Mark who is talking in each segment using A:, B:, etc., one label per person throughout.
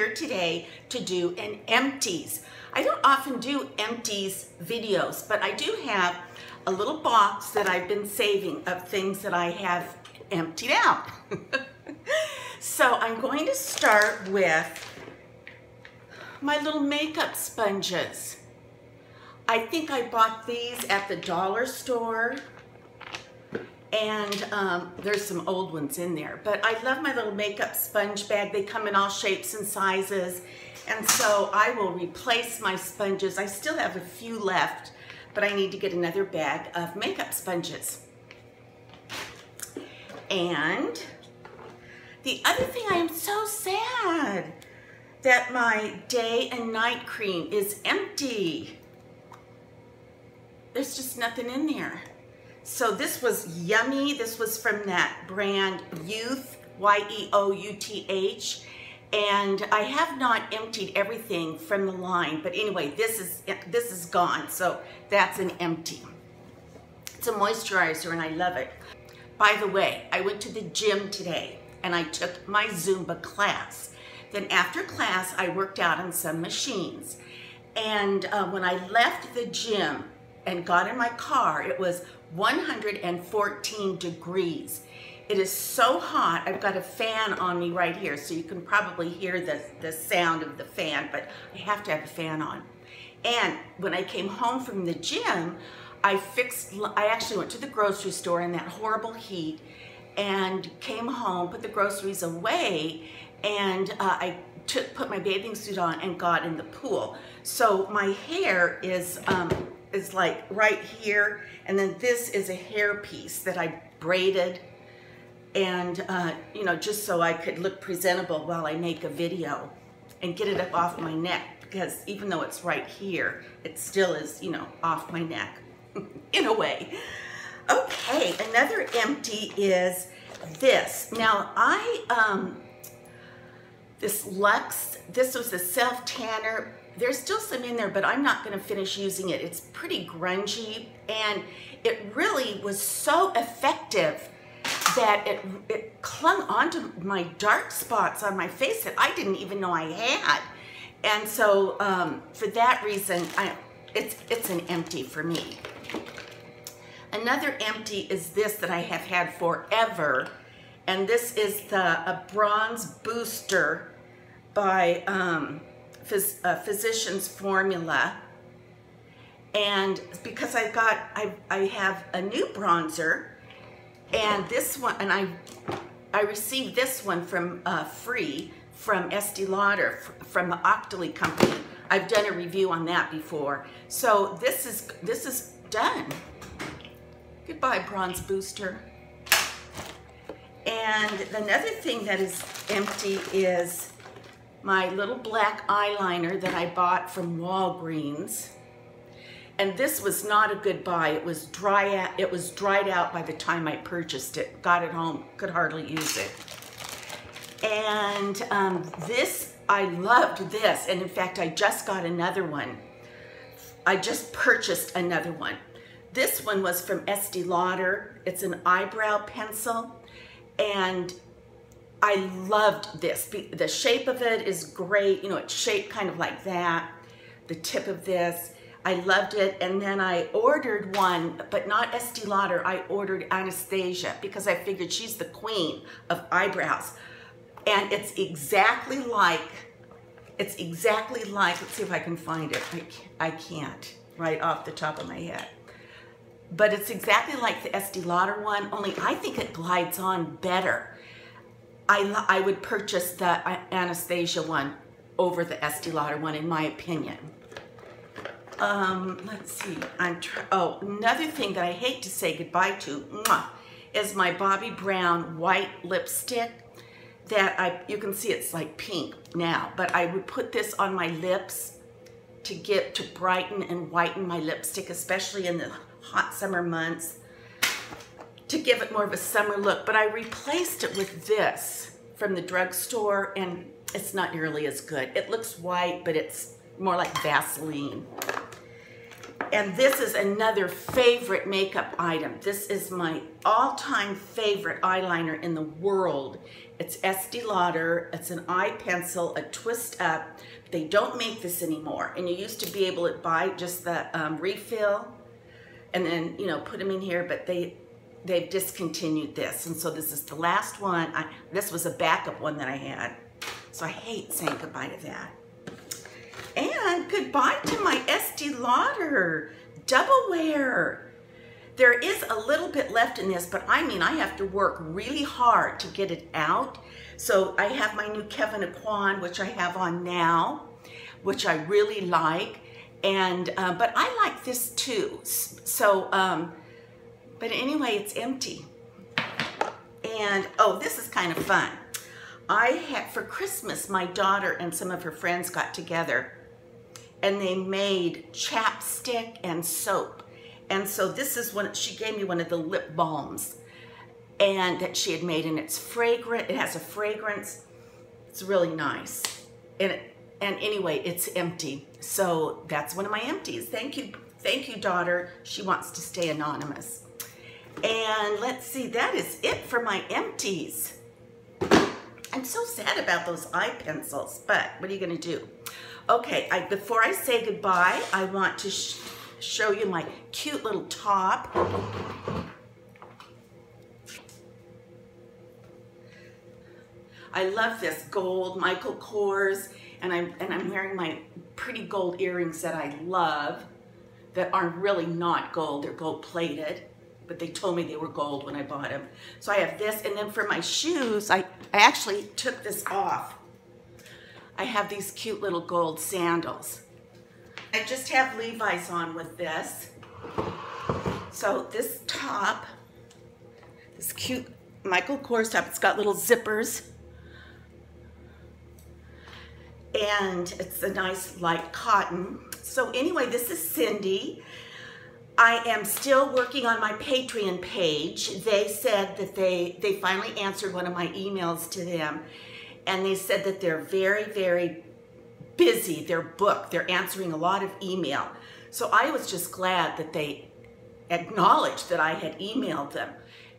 A: here today to do an empties. I don't often do empties videos, but I do have a little box that I've been saving of things that I have emptied out. So I'm going to start with my little makeup sponges. I think I bought these at the dollar store, and there's some old ones in there, but I love my little makeup sponge bag. They come in all shapes and sizes, and so I will replace my sponges. I still have a few left, but I need to get another bag of makeup sponges. And the other thing, I am so sad that my day and night cream is empty. There's just nothing in there. So this was yummy. This was from that brand Youth, Y-E-O-U-T-H. And I have not emptied everything from the line, but anyway, this is gone, so that's an empty. It's a moisturizer and I love it. By the way, I went to the gym today and I took my Zumba class. Then after class, I worked out on some machines. And when I left the gym and got in my car, it was 114 degrees. It is so hot. I've got a fan on me right here, so you can probably hear the sound of the fan, but I have to have a fan on. And when I came home from the gym, I actually went to the grocery store in that horrible heat and came home, put the groceries away, and I put my bathing suit on and got in the pool. So my hair is like right here, and then this is a hair piece that I braided, and you know, just so I could look presentable while I make a video and get it up off my neck, because even though it's right here, it still is, you know, off my neck in a way. Okay, another empty is this. Now this Luxe, this was a self-tanner. There's still some in there, but I'm not gonna finish using it. It's pretty grungy, and it really was so effective that it clung onto my dark spots on my face that I didn't even know I had. And so for that reason, it's an empty for me. Another empty is this that I have had forever, and this is a bronze booster by Physicians Formula. And because I have a new bronzer, and this one, and I received this one from free from Estee Lauder, from the Octoly company. I've done a review on that before. So this is done. Goodbye, bronze booster. And another thing that is empty is my little black eyeliner that I bought from Walgreens. And this was not a good buy. It was dried out by the time I purchased it. Got it home, could hardly use it. And this, I loved this. And in fact, I just got another one. I just purchased another one. This one was from Estee Lauder. It's an eyebrow pencil. And I loved this. The shape of it is great. You know, it's shaped kind of like that. The tip of this. I loved it. And then I ordered one, but not Estee Lauder. I ordered Anastasia because I figured she's the queen of eyebrows. And it's exactly like, let's see if I can find it. I can't right off the top of my head. But it's exactly like the Estee Lauder one, only I think it glides on better. I would purchase the Anastasia one over the Estee Lauder one, in my opinion. Let's see, another thing that I hate to say goodbye to is my Bobbi Brown white lipstick that you can see it's like pink now, but I would put this on my lips to brighten and whiten my lipstick, especially in the hot summer months, to give it more of a summer look. But I replaced it with this from the drugstore, and it's not nearly as good. It looks white, but it's more like Vaseline. And this is another favorite makeup item. This is my all-time favorite eyeliner in the world. It's Lauder. It's an eye pencil, a twist up. They don't make this anymore. And you used to be able to buy just the refill and then, you know, put them in here, but they've discontinued this. And so this is the last one. This was a backup one that I had. So I hate saying goodbye to that. And goodbye to my Lauder double wear. There is a little bit left in this, but I mean, I have to work really hard to get it out. So I have my new Kevin Aquan, which I have on now, which I really like. And, but I like this too. So, but anyway, it's empty. And, oh, this is kind of fun. For Christmas, my daughter and some of her friends got together and they made chapstick and soap. And so this is she gave me one of the lip balms and that she had made, and it's fragrant. It has a fragrance. It's really nice. And anyway, it's empty. So that's one of my empties. Thank you, daughter. She wants to stay anonymous. And let's see, that is it for my empties. I'm so sad about those eye pencils, but what are you gonna do? Okay, before I say goodbye, I want to show you my cute little top. I love this gold Michael Kors, and I'm wearing my pretty gold earrings that I love, that are really not gold. They're gold plated, but they told me they were gold when I bought them. So I have this, and then for my shoes, I actually took this off. I have these cute little gold sandals. I just have Levi's on with this. So this top, this cute Michael Kors top, it's got little zippers. And it's a nice light cotton. So anyway, this is Cindy. I am still working on my Patreon page. They said that they finally answered one of my emails to them, and they said that they're very, very busy. They're booked. They're answering a lot of email. So I was just glad that they acknowledged that I had emailed them.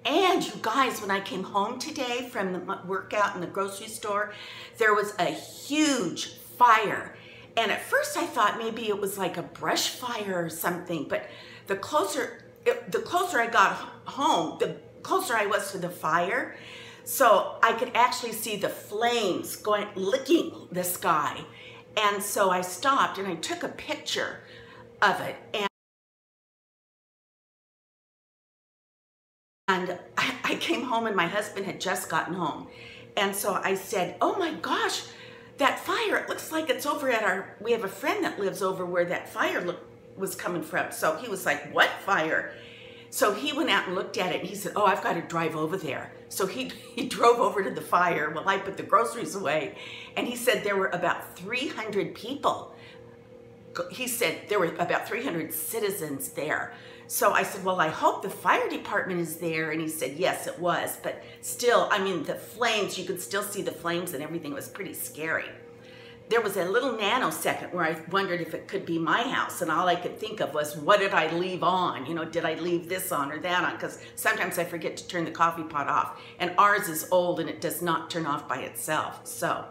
A: And you guys, when I came home today from the workout in the grocery store, there was a huge fire. And at first I thought maybe it was like a brush fire or something, but the closer I got home, the closer I was to the fire. So I could actually see the flames licking the sky. And so I stopped and I took a picture of it. And I came home and my husband had just gotten home. And so I said, oh my gosh, that fire, it looks like it's over at we have a friend that lives over where that fire was coming from. So he was like, what fire? So he went out and looked at it and he said, oh, I've got to drive over there. So he drove over to the fire while I put the groceries away. And he said there were about 300 people. He said there were about 300 citizens there. So I said, well, I hope the fire department is there. And he said, yes, it was. But still, I mean, the flames, you could still see the flames and everything. Was pretty scary. There was a little nanosecond where I wondered if it could be my house. And all I could think of was, what did I leave on? You know, did I leave this on or that on? Because sometimes I forget to turn the coffee pot off. And ours is old and it does not turn off by itself. So,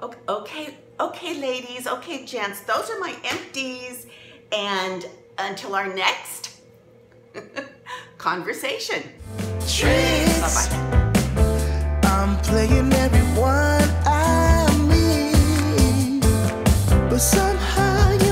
A: okay, ladies, okay, gents, those are my empties. And until our next conversation.